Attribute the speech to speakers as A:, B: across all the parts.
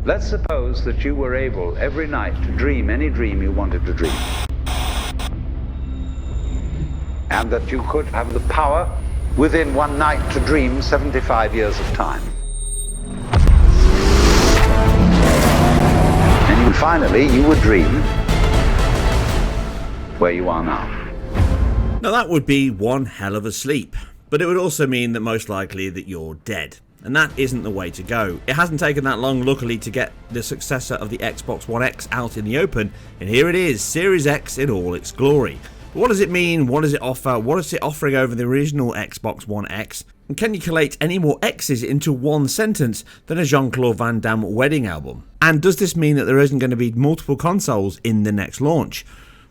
A: Let's suppose that you were able every night to dream any dream you wanted to dream. And that you could have the power within one night to dream 75 years of time. And finally, you would dream where you are now.
B: Now that would be one hell of a sleep, but it would also mean that most likely that you're dead. And that isn't the way to go. It hasn't taken that long, luckily, to get the successor of the Xbox One X out in the open, and here it is, Series X in all its glory. But what does it mean? What does it offer? What is it offering over the original Xbox One X? And can you collate any more X's into one sentence than a Jean-Claude Van Damme wedding album? And does this mean that there isn't going to be multiple consoles in the next launch?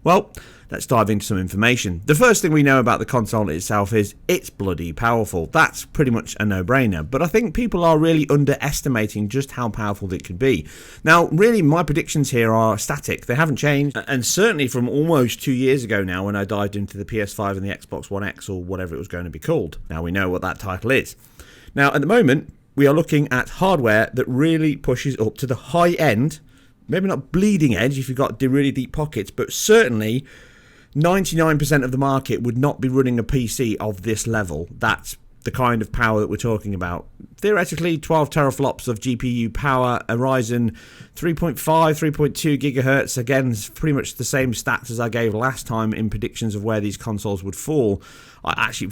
B: Well, let's dive into some information. The first thing we know about the console itself is it's bloody powerful. That's pretty much a no-brainer, but I think people are really underestimating just how powerful it could be. Now, really, my predictions here are static. They haven't changed, and certainly from almost 2 years ago now when I dived into the PS5 and the Xbox One X, or whatever it was going to be called. Now we know what that title is. Now, at the moment, we are looking at hardware that really pushes up to the high end, maybe not bleeding edge if you've got really deep pockets, but certainly 99% of the market would not be running a PC of this level. That's the kind of power that we're talking about. Theoretically, 12 teraflops of GPU power, a Ryzen 3.5, 3.2 gigahertz. Again, it's pretty much the same stats as I gave last time in predictions of where these consoles would fall. I actually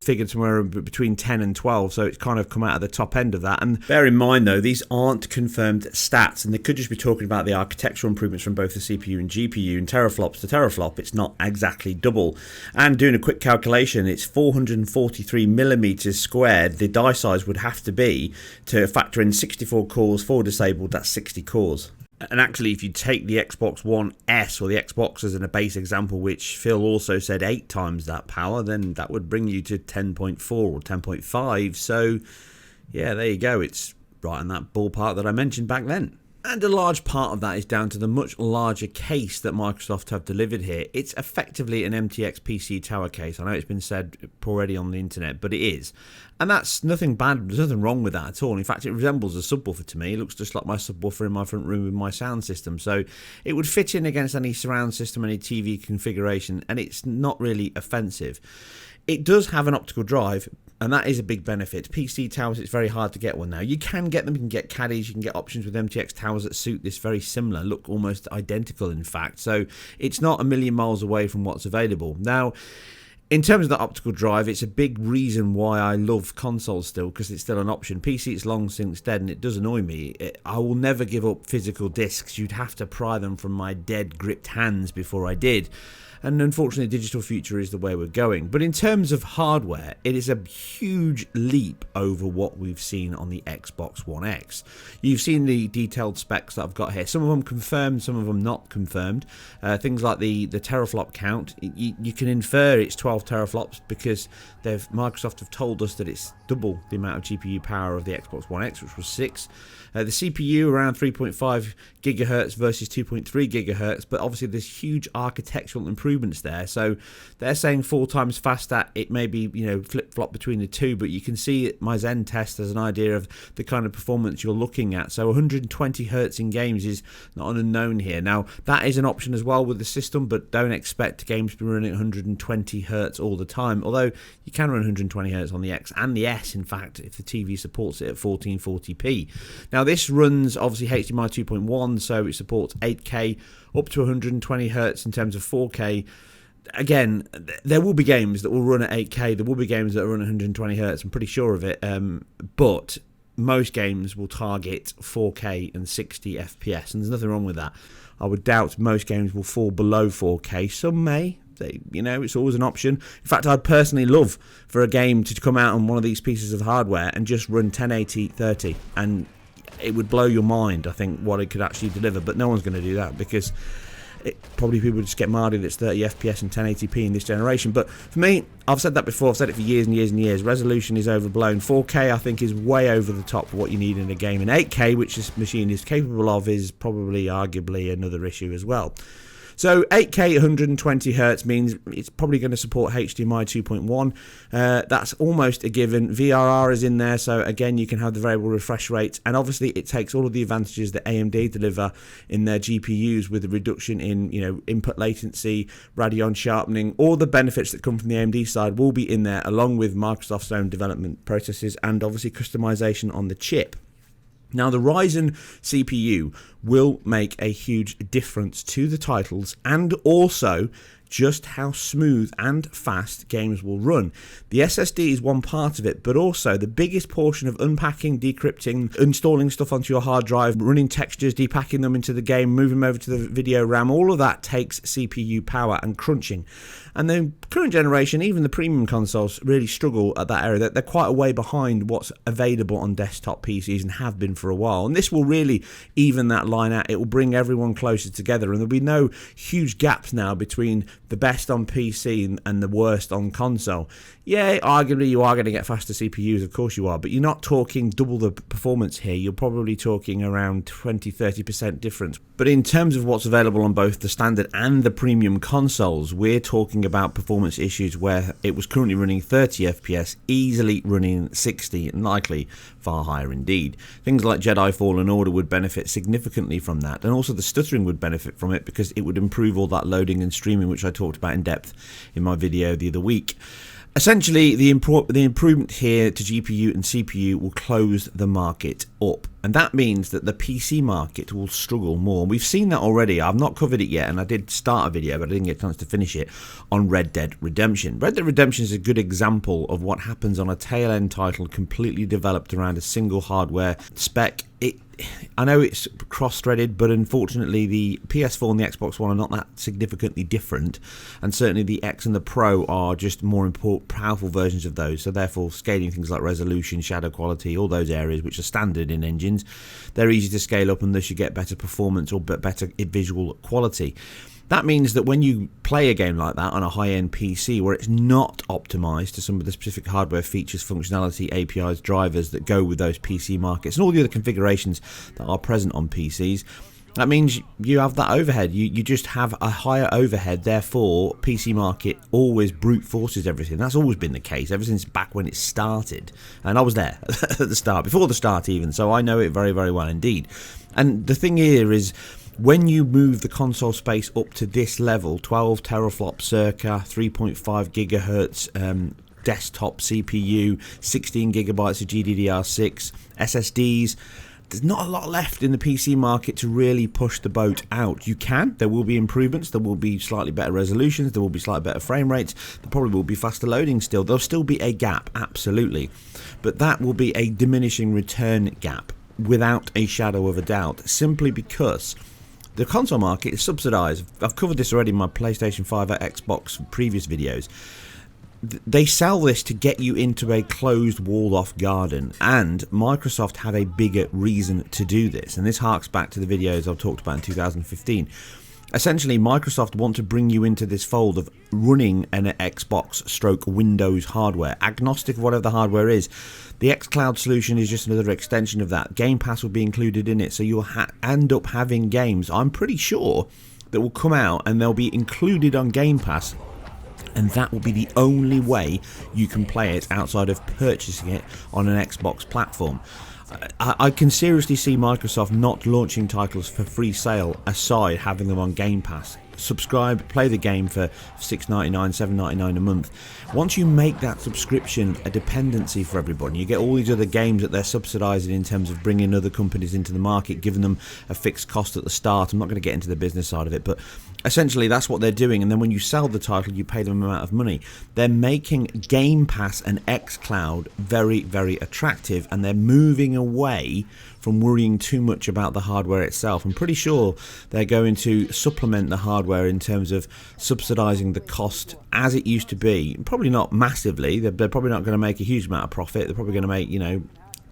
B: figured somewhere between 10 and 12, so it's kind of come out of the top end of that. And bear in mind though, these aren't confirmed stats, and they could just be talking about the architectural improvements from both the CPU and GPU. And teraflops to teraflop, it's not exactly double. And doing a quick calculation, it's 443 millimeters squared the die size would have to be to factor in 64 cores, 4 disabled, that's 60 cores. And actually, if you take the Xbox One S or the Xbox as in a base example, which Phil also said 8 times that power, then that would bring you to 10.4 or 10.5. So, yeah, there you go. It's right in that ballpark that I mentioned back then. And a large part of that is down to the much larger case that Microsoft have delivered here. It's effectively an MTX PC tower case. I know it's been said already on the internet, but it is. And that's nothing bad, there's nothing wrong with that at all. In fact, it resembles a subwoofer to me. It looks just like my subwoofer in my front room with my sound system. So it would fit in against any surround system, any TV configuration, and it's not really offensive. It does have an optical drive, and that is a big benefit. PC towers, it's very hard to get one now. You can get them, you can get caddies, you can get options with MTX towers that suit this very similar, look almost identical in fact. So it's not a million miles away from what's available. Now, in terms of the optical drive, it's a big reason why I love consoles still, because it's still an option. PC, it's long since dead, and it does annoy me. I will never give up physical discs. You'd have to pry them from my dead, gripped hands before I did. And unfortunately, digital future is the way we're going. But in terms of hardware, it is a huge leap over what we've seen on the Xbox One X. You've seen the detailed specs that I've got here. Some of them confirmed, some of them not confirmed. Things like the teraflop count, you can infer it's 12 teraflops because Microsoft have told us that it's double the amount of GPU power of the Xbox One X, which was 6. The CPU around 3.5 gigahertz versus 2.3 gigahertz, but obviously there's huge architectural improvements there. So they're saying 4 times faster. It may be, flip-flop between the two, but you can see my Zen test as an idea of the kind of performance you're looking at. So 120 hertz in games is not an unknown here. Now, that is an option as well with the system, but don't expect games to be running at 120 hertz all the time, although you can run 120 hertz on the X and the S, in fact, if the TV supports it at 1440p. Now, this runs obviously HDMI 2.1, so it supports 8K up to 120 hertz in terms of 4K. Again, there will be games that will run at 8K, there will be games that run at 120 hertz, I'm pretty sure of it, but most games will target 4K and 60 FPS, and there's nothing wrong with that. I would doubt most games will fall below 4K. Some may. It's always an option. In fact, I'd personally love for a game to come out on one of these pieces of hardware and just run 1080-30, and it would blow your mind, I think, what it could actually deliver. But no one's going to do that because probably people would just get marred if it's 30 FPS and 1080p in this generation. But for me, I've said that before, I've said it for years and years and years, resolution is overblown. 4K I think is way over the top for what you need in a game, and 8K, which this machine is capable of, is probably arguably another issue as well. So 8K 120 Hz means it's probably going to support HDMI 2.1. That's almost a given. VRR is in there, so again you can have the variable refresh rate, and obviously it takes all of the advantages that AMD deliver in their GPUs with the reduction in input latency, Radeon sharpening. All the benefits that come from the AMD side will be in there, along with Microsoft's own development processes and obviously customization on the chip. Now, the Ryzen CPU will make a huge difference to the titles and also just how smooth and fast games will run. The SSD is one part of it, but also the biggest portion of unpacking, decrypting, installing stuff onto your hard drive, running textures, depacking them into the game, moving them over to the video RAM, all of that takes CPU power and crunching. And the current generation, even the premium consoles, really struggle at that area. They're quite a way behind what's available on desktop PCs and have been for a while. And this will really even that line out. It will bring everyone closer together, and there'll be no huge gaps now between the best on PC and the worst on console. Yeah, arguably you are going to get faster CPUs, of course you are, but you're not talking double the performance here. You're probably talking around 20-30% difference. But in terms of what's available on both the standard and the premium consoles, we're talking about performance issues where it was currently running 30 FPS, easily running 60, and likely far higher indeed. Things like Jedi Fallen Order would benefit significantly from that, and also the stuttering would benefit from it because it would improve all that loading and streaming, which I talked about in depth in my video the other week. Essentially, the improvement here to GPU and CPU will close the market up. And that means that the PC market will struggle more. We've seen that already. I've not covered it yet, and I did start a video, but I didn't get a chance to finish it, on Red Dead Redemption. Red Dead Redemption is a good example of what happens on a tail-end title completely developed around a single hardware spec. I know it's cross-threaded, but unfortunately the PS4 and the Xbox One are not that significantly different, and certainly the X and the Pro are just more powerful versions of those, so therefore scaling things like resolution, shadow quality, all those areas which are standard in engines, they're easy to scale up unless you get better performance or better visual quality. That means that when you play a game like that on a high-end PC where it's not optimized to some of the specific hardware features, functionality, APIs, drivers that go with those PC markets and all the other configurations that are present on PCs, that means you have that overhead. You just have a higher overhead, therefore PC market always brute forces everything. That's always been the case ever since back when it started. And I was there at the start, before the start even, so I know it very, very well indeed. And the thing here is, when you move the console space up to this level, 12 teraflops circa, 3.5 gigahertz desktop CPU, 16 gigabytes of GDDR6, SSDs, there's not a lot left in the PC market to really push the boat out. There will be improvements, there will be slightly better resolutions, there will be slightly better frame rates, there probably will be faster loading still, there'll still be a gap, absolutely. But that will be a diminishing return gap, without a shadow of a doubt, simply because the console market is subsidized. I've covered this already in my PlayStation 5 or Xbox previous videos. They sell this to get you into a closed, walled-off garden, and Microsoft have a bigger reason to do this, and this harks back to the videos I've talked about in 2015. Essentially, Microsoft want to bring you into this fold of running an Xbox stroke Windows hardware, agnostic of whatever the hardware is. The xCloud solution is just another extension of that. Game Pass will be included in it, so you'll end up having games, I'm pretty sure, that will come out and they'll be included on Game Pass, and that will be the only way you can play it outside of purchasing it on an Xbox platform. I can seriously see Microsoft not launching titles for free sale aside having them on Game Pass. Subscribe, play the game for $6.99, $7.99 a month. Once you make that subscription a dependency for everybody, you get all these other games that they're subsidizing in terms of bringing other companies into the market, giving them a fixed cost at the start. I'm not going to get into the business side of it, but essentially that's what they're doing. And then when you sell the title, you pay them an amount of money. They're making Game Pass and xCloud very, very attractive, and they're moving away from worrying too much about the hardware itself. I'm pretty sure they're going to supplement the hardware in terms of subsidizing the cost as it used to be. Probably not massively. They're probably not going to make a huge amount of profit. They're probably going to make,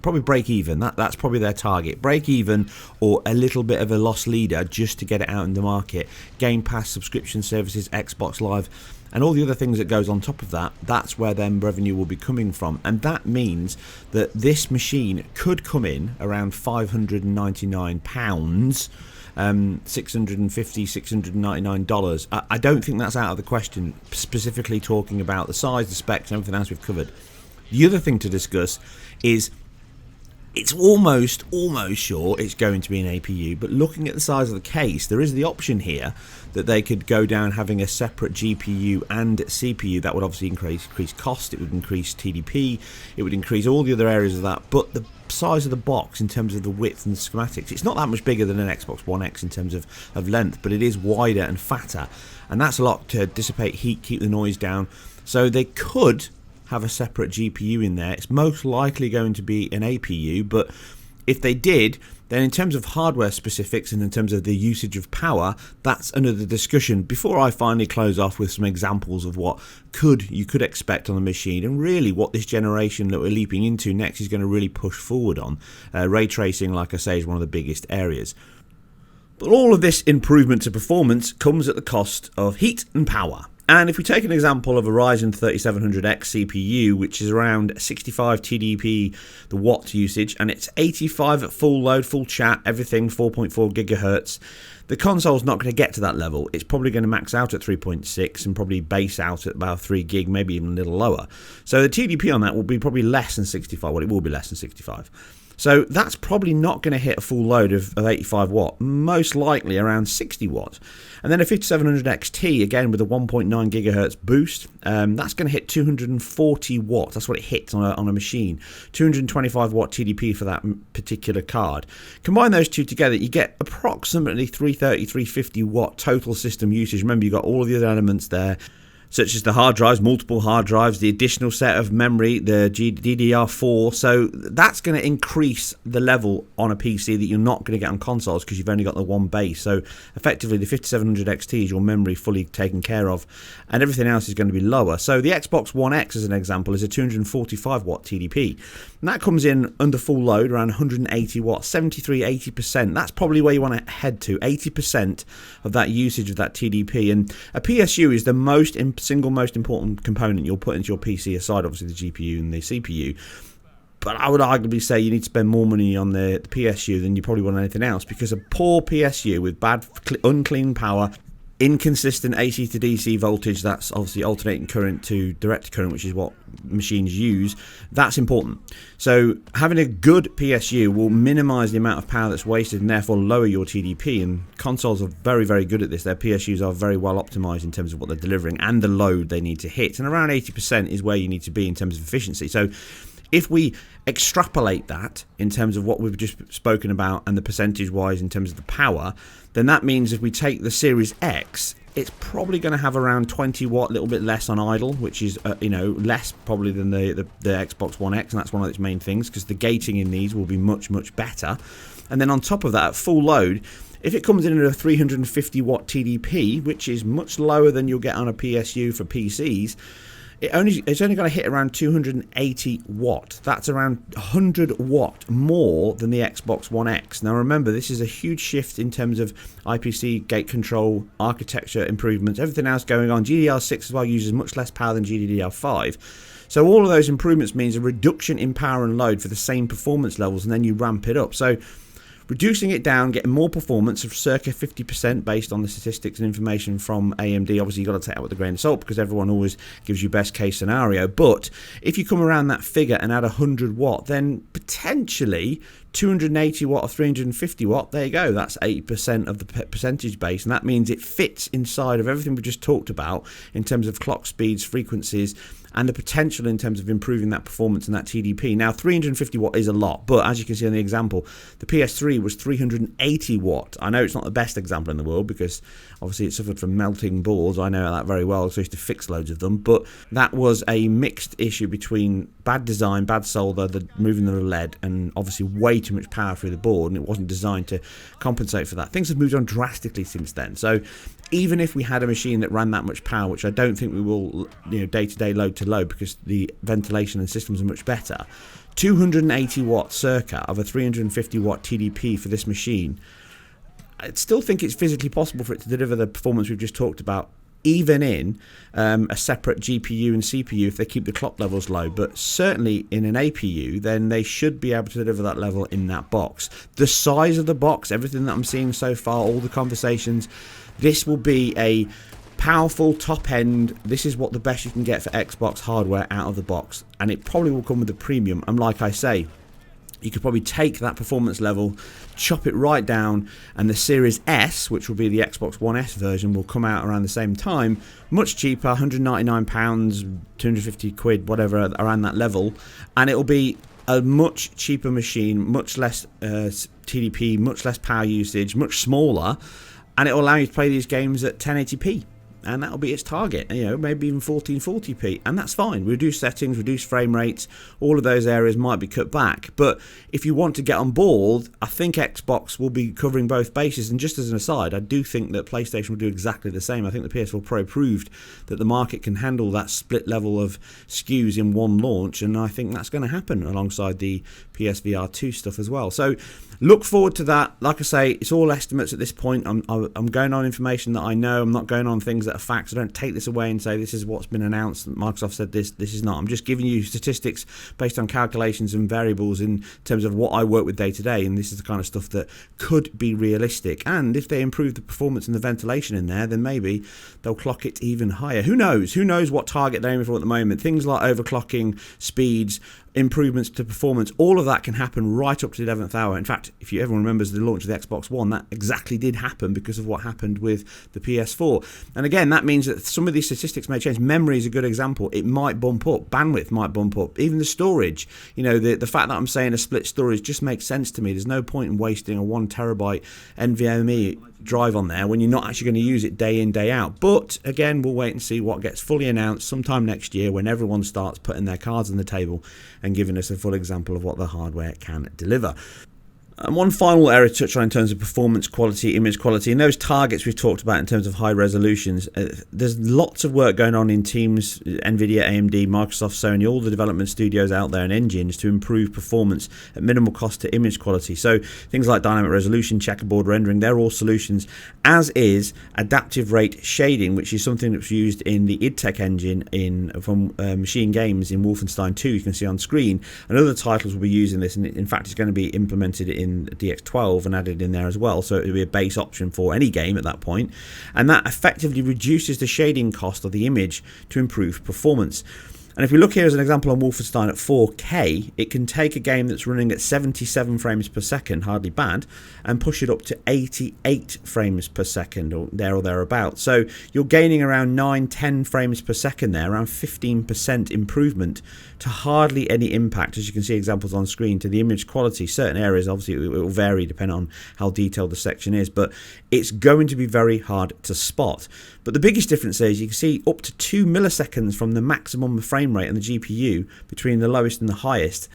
B: probably break even. That's probably their target. Break even or a little bit of a loss leader just to get it out in the market. Game Pass, subscription services, Xbox Live, and all the other things that goes on top of that, that's where then revenue will be coming from. And that means that this machine could come in around £599 $699. I don't think that's out of the question, specifically talking about the size, the specs, and everything else we've covered. The other thing to discuss is it's almost sure it's going to be an APU, but looking at the size of the case, there is the option here that they could go down having a separate GPU and CPU. That would obviously increase cost, it would increase TDP, it would increase all the other areas of that, but the size of the box in terms of the width and the schematics, it's not that much bigger than an Xbox One X in terms of length, but it is wider and fatter, and that's a lot to dissipate heat, keep the noise down. So they could have a separate GPU in there. It's most likely going to be an APU, but if they did, then in terms of hardware specifics and in terms of the usage of power, that's another discussion. Before I finally close off with some examples of what you could expect on the machine, and really what this generation that we're leaping into next is going to really push forward on. Ray tracing, like I say, is one of the biggest areas. But all of this improvement to performance comes at the cost of heat and power. And if we take an example of a Ryzen 3700X CPU, which is around 65 TDP, the watt usage, and it's 85 at full load, full chat, everything 4.4 gigahertz, the console's not going to get to that level. It's probably going to max out at 3.6 and probably base out at about 3 gig, maybe even a little lower. So the TDP on that will be probably less than 65. Well, it will be less than 65. So that's probably not going to hit a full load of 85 watt, most likely around 60 watt. And then a 5700 XT, again with a 1.9 gigahertz boost, that's going to hit 240 watts. That's what it hits on a machine. 225 watt TDP for that particular card. Combine those two together, you get approximately 330, 350 watt total system usage. Remember, you've got all of the other elements there, such as the hard drives, multiple hard drives, the additional set of memory, the DDR4. So that's going to increase the level on a PC that you're not going to get on consoles because you've only got the one base. So effectively, the 5700 XT is your memory fully taken care of, and everything else is going to be lower. So the Xbox One X, as an example, is a 245 watt TDP. And that comes in under full load, around 180 watts, 73, 80%. That's probably where you want to head to, 80% of that usage of that TDP. And a PSU is the single most important component you'll put into your PC, aside obviously the GPU and the CPU. But I would arguably say you need to spend more money on the PSU than you probably want on anything else, because a poor PSU with bad, unclean power, inconsistent AC to DC voltage, that's obviously alternating current to direct current, which is what machines use, that's important. So having a good PSU will minimize the amount of power that's wasted and therefore lower your TDP, and consoles are very, very good at this. Their PSUs are very well optimized in terms of what they're delivering and the load they need to hit, and around 80% is where you need to be in terms of efficiency. So if we extrapolate that in terms of what we've just spoken about and the percentage wise in terms of the power, then that means if we take the Series X, it's probably going to have around 20 watt, a little bit less on idle, which is less probably than the Xbox One X, and that's one of its main things, because the gating in these will be much, much better. And then on top of that, at full load, if it comes in at a 350 watt TDP, which is much lower than you'll get on a PSU for PCs, it's only going to hit around 280 watt. That's around 100 watt more than the Xbox One X. Now remember, this is a huge shift in terms of IPC, gate control, architecture improvements, everything else going on. GDDR6 as well uses much less power than GDDR5. So all of those improvements means a reduction in power and load for the same performance levels, and then you ramp it up. So reducing it down, getting more performance of circa 50% based on the statistics and information from AMD. Obviously, you've got to take that with a grain of salt because everyone always gives you best case scenario. But if you come around that figure and add 100 watt, then potentially 280 watt or 350 watt, there you go. That's 8% of the percentage base. And that means it fits inside of everything we just talked about in terms of clock speeds, frequencies, and the potential in terms of improving that performance and that TDP. Now, 350 watt is a lot, but as you can see on the example, the PS3 was 380 watt. I know it's not the best example in the world because obviously it suffered from melting boards. I know that very well, so I used to fix loads of them, but that was a mixed issue between bad design, bad solder, the moving of the lead, and obviously way too much power through the board, and it wasn't designed to compensate for that. Things have moved on drastically since then. So even if we had a machine that ran that much power, which I don't think we will, day-to-day, load-to-load, because the ventilation and systems are much better, 280 watt circa of a 350 watt TDP for this machine, I still think it's physically possible for it to deliver the performance we've just talked about even in a separate GPU and CPU if they keep the clock levels low, but certainly in an APU, then they should be able to deliver that level in that box. The size of the box, everything that I'm seeing so far, all the conversations, this will be a powerful top end. This is what the best you can get for Xbox hardware out of the box, and it probably will come with a premium. And like I say, you could probably take that performance level, chop it right down, and the Series S, which will be the Xbox One S version, will come out around the same time, much cheaper, £199, 250 quid, whatever, around that level, and it will be a much cheaper machine, much less TDP, much less power usage, much smaller, and it will allow you to play these games at 1080p. And that'll be its target, you know, maybe even 1440p, and that's fine. Reduce settings, reduce frame rates, all of those areas might be cut back. But if you want to get on board, I think Xbox will be covering both bases. And just as an aside, I do think that PlayStation will do exactly the same. I think the PS4 Pro proved that the market can handle that split level of SKUs in one launch, and I think that's going to happen alongside the PSVR 2 stuff as well. So look forward to that. Like I say, it's all estimates at this point. I'm going on information that I know. I'm not going on things that are facts. I don't take this away and say this is what's been announced. Microsoft said this is not. I'm just giving you statistics based on calculations and variables in terms of what I work with day to day, and this is the kind of stuff that could be realistic. And if they improve the performance and the ventilation in there, then maybe they'll clock it even higher. Who knows? Who knows what target they're aiming for at the moment? Things like overclocking, speeds, improvements to performance, all of that can happen right up to the 11th hour. In fact, if everyone remembers the launch of the Xbox One, that exactly did happen because of what happened with the PS4. And again, that means that some of these statistics may change. Memory is a good example. It might bump up. Bandwidth might bump up. Even the storage. You know, the fact that I'm saying a split storage just makes sense to me. There's no point in wasting a 1 terabyte NVMe drive on there when you're not actually going to use it day in, day out. But again, we'll wait and see what gets fully announced sometime next year when everyone starts putting their cards on the table and giving us a full example of what the hardware can deliver. And one final area to touch on in terms of performance quality, image quality, and those targets we've talked about in terms of high resolutions. There's lots of work going on in teams, NVIDIA, AMD, Microsoft, Sony, all the development studios out there and engines to improve performance at minimal cost to image quality. So things like dynamic resolution, checkerboard rendering, they're all solutions, as is adaptive rate shading, which is something that's used in the IdTech engine from Machine Games in Wolfenstein 2, you can see on screen. And other titles will be using this, and in fact it's going to be implemented in DX12 and added in there as well, so it will be a base option for any game at that point, and that effectively reduces the shading cost of the image to improve performance. And if we look here as an example on Wolfenstein at 4K, it can take a game that's running at 77 frames per second, hardly bad, and push it up to 88 frames per second, or thereabouts. So you're gaining around 9-10 frames per second there, around 15% improvement to hardly any impact, as you can see examples on screen, to the image quality. Certain areas, obviously, it will vary depending on how detailed the section is, but it's going to be very hard to spot. But the biggest difference is you can see up to 2 milliseconds from the maximum frame rate on the GPU between the lowest and the highest.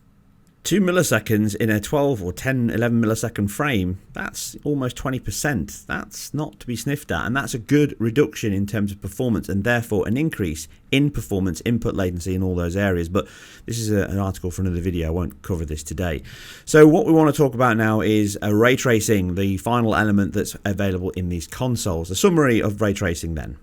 B: 2 milliseconds in a 12 or 10, 11 millisecond frame, that's almost 20%. That's not to be sniffed at, and that's a good reduction in terms of performance, and therefore an increase in performance, input latency, in all those areas. But this is an article for another video. I won't cover this today. So what we want to talk about now is ray tracing, the final element that's available in these consoles. A summary of ray tracing then.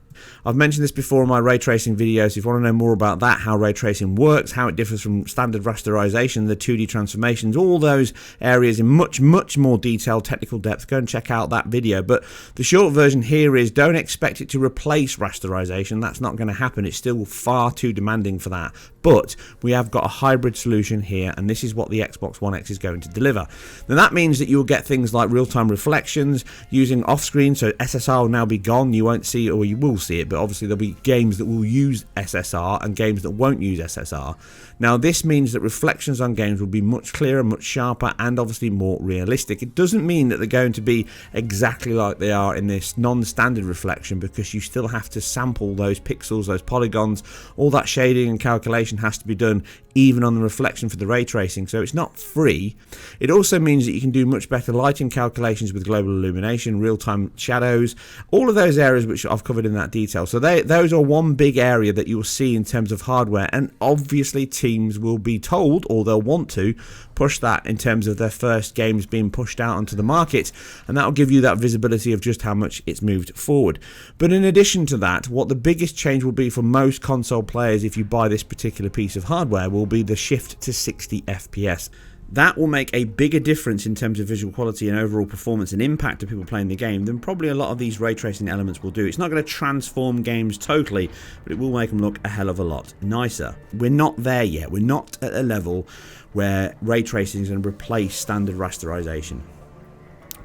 B: I've mentioned this before in my ray tracing videos. If you want to know more about that, how ray tracing works, how it differs from standard rasterization, the 2D transformations, all those areas in much more detailed technical depth, go and check out that video. But the short version here is don't expect it to replace rasterization. That's not going to happen. It's still far too demanding for that. But we have got a hybrid solution here, and this is what the Xbox One X is going to deliver. Now that means that you'll get things like real-time reflections using off-screen, so SSR will now be gone. You won't see it, or you will see it, but obviously there'll be games that will use SSR and games that won't use SSR. Now this means that reflections on games will be much clearer, much sharper, and obviously more realistic. It doesn't mean that they're going to be exactly like they are in this non-standard reflection, because you still have to sample those pixels, those polygons. All that shading and calculation has to be done even on the reflection for the ray tracing, so it's not free. It also means that you can do much better lighting calculations with global illumination, real-time shadows, all of those areas which I've covered in that detail. So those are one big area that you'll see in terms of hardware, and obviously teams will be told, or they'll want to push that in terms of their first games being pushed out onto the market, and that'll give you that visibility of just how much it's moved forward. But in addition to that, what the biggest change will be for most console players if you buy this particular piece of hardware will be the shift to 60 FPS. That will make a bigger difference in terms of visual quality and overall performance and impact of people playing the game than probably a lot of these ray tracing elements will do. It's not going to transform games totally, but it will make them look a hell of a lot nicer. We're not there yet. We're not at a level where ray tracing is going to replace standard rasterization.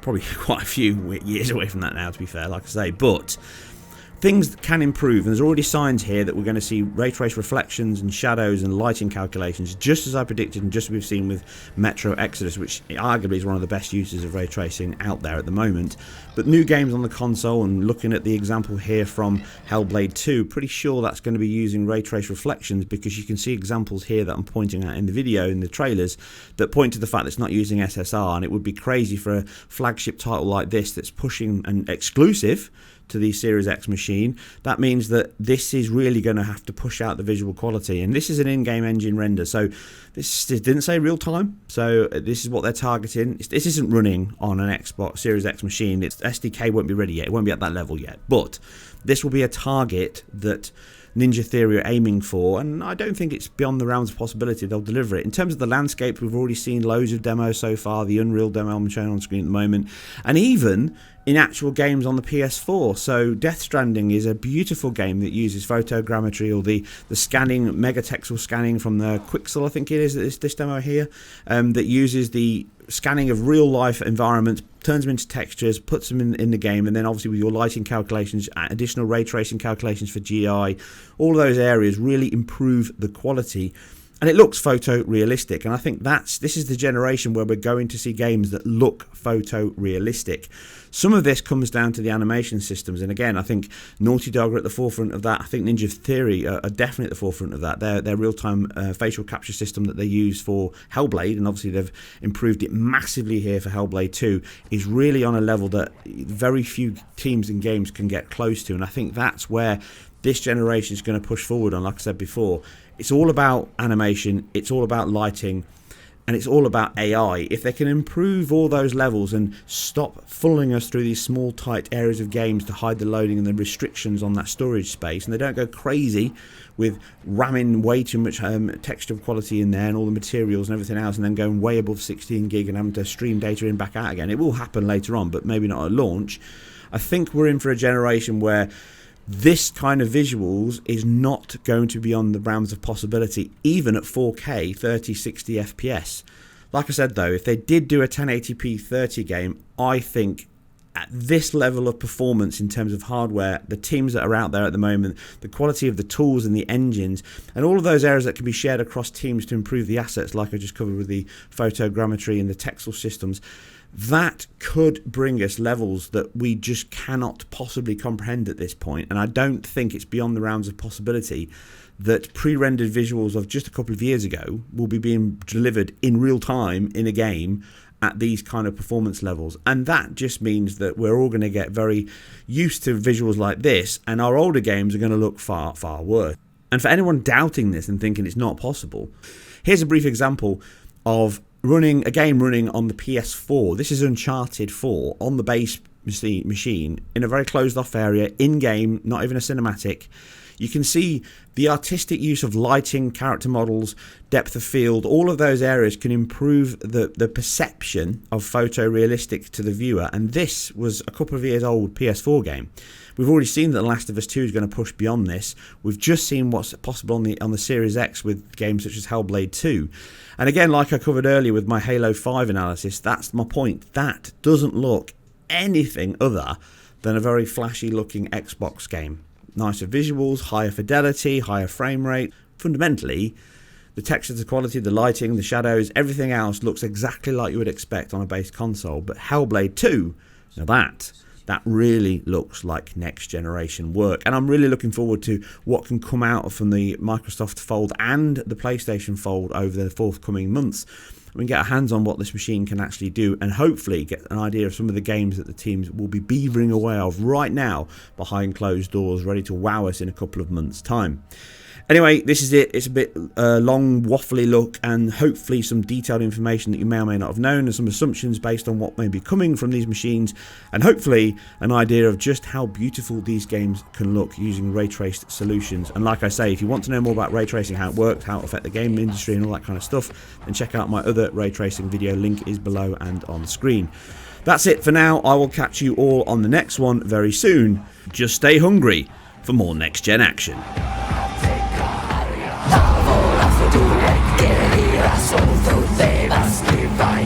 B: Probably quite a few years away from that now, to be fair, like I say, but things can improve, and there's already signs here that we're going to see ray trace reflections and shadows and lighting calculations, just as I predicted and just as we've seen with Metro Exodus, which arguably is one of the best uses of ray tracing out there at the moment. But new games on the console, and looking at the example here from Hellblade 2, pretty sure that's going to be using ray trace reflections, because you can see examples here that I'm pointing at in the video, in the trailers, that point to the fact that it's not using SSR, and it would be crazy for a flagship title like this that's pushing an exclusive to the Series X machine. That means that this is really going to have to push out the visual quality, and this is an in-game engine render, so this didn't say real time, so this is what they're targeting. This isn't running on an Xbox Series X machine. Its SDK won't be ready yet, it won't be at that level yet, but this will be a target that Ninja Theory are aiming for, and I don't think it's beyond the realms of possibility they'll deliver it. In terms of the landscape, we've already seen loads of demos so far, the Unreal demo I'm showing on screen at the moment, and even in actual games on the PS4. So Death Stranding is a beautiful game that uses photogrammetry, or the scanning, megatexel scanning from the Quixel, I think it is, this demo here, that uses the scanning of real life environments, turns them into textures, puts them in the game, and then obviously with your lighting calculations, additional ray tracing calculations for GI, all of those areas really improve the quality. And it looks photorealistic, and I think this is the generation where we're going to see games that look photorealistic. Some of this comes down to the animation systems, and again, I think Naughty Dog are at the forefront of that. I think Ninja Theory are definitely at the forefront of that. Their real-time facial capture system that they use for Hellblade, and obviously they've improved it massively here for Hellblade 2, is really on a level that very few teams and games can get close to, and I think that's where this generation is going to push forward on. Like I said before, it's all about animation, it's all about lighting, and it's all about AI. If they can improve all those levels and stop fooling us through these small, tight areas of games to hide the loading and the restrictions on that storage space, and they don't go crazy with ramming way too much texture quality in there and all the materials and everything else, and then going way above 16 gig and having to stream data in back out again. It will happen later on, but maybe not at launch. I think we're in for a generation where this kind of visuals is not going to be on the realms of possibility, even at 4K 30 60 FPS. Like I said though, if they did do a 1080p 30 game, I think at this level of performance in terms of hardware, the teams that are out there at the moment, the quality of the tools and the engines, and all of those areas that can be shared across teams to improve the assets, like I just covered with the photogrammetry and the textile systems, that could bring us levels that we just cannot possibly comprehend at this point. And I don't think it's beyond the realms of possibility that pre-rendered visuals of just a couple of years ago will be being delivered in real time in a game at these kind of performance levels. And that just means that we're all going to get very used to visuals like this, and our older games are going to look far, far worse. And for anyone doubting this and thinking it's not possible, here's a brief example of a game running on the PS4. This is Uncharted 4 on the base machine in a very closed off area, in game, not even a cinematic. You can see the artistic use of lighting, character models, depth of field, all of those areas can improve the perception of photorealistic to the viewer, and this was a couple of years old PS4 game. We've already seen that The Last of Us 2 is going to push beyond this. We've just seen what's possible on the Series X with games such as Hellblade 2. And again, like I covered earlier with my Halo 5 analysis, that's my point. That doesn't look anything other than a very flashy looking Xbox game. Nicer visuals, higher fidelity, higher frame rate. Fundamentally, the textures, the quality, the lighting, the shadows, everything else looks exactly like you would expect on a base console. But Hellblade 2, now that really looks like next generation work. And I'm really looking forward to what can come out from the Microsoft Fold and the PlayStation Fold over the forthcoming months. We can get our hands on what this machine can actually do, and hopefully get an idea of some of the games that the teams will be beavering away of right now behind closed doors, ready to wow us in a couple of months' time. Anyway, this is it. It's a bit long, waffly look, and hopefully some detailed information that you may or may not have known, and some assumptions based on what may be coming from these machines, and hopefully an idea of just how beautiful these games can look using ray-traced solutions. And like I say, if you want to know more about ray tracing, how it works, how it affects the game industry and all that kind of stuff, then check out my other ray tracing video. Link is below and on screen. That's it for now. I will catch you all on the next one very soon. Just stay hungry for more next-gen action.
C: Tavor, alltså du lägger i rason för det var skriva